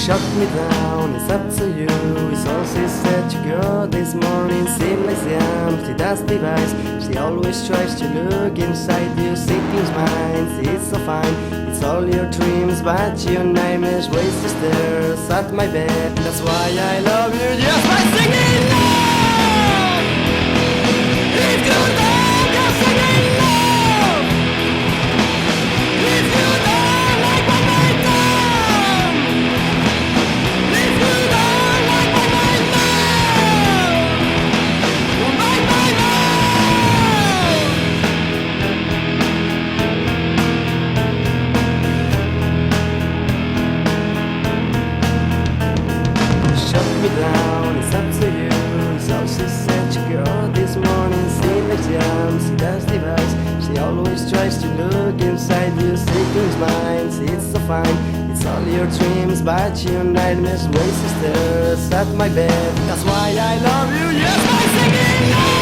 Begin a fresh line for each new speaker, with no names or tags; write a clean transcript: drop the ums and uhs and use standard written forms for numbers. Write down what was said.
Shut me down, it's up to you. It's all she said to girl this morning. Seems like the empty dust device. She always tries to look inside you. Seeking minds, it's so fine. It's all your dreams, but your nightmares waste the stairs at my bed. That's why I love you just by singing love. If you don't, just singing love. If you don't like what I done, if you don't like what I know, my Shut me down, it's up to you. It's all she said to girl this morning. Seems like the empty dust device. She always tries to look inside you. Seeking minds, it's so fine. It's all your dreams, but your nightmares waste the stairs at my bed. That's why I love you, yes, by singing love.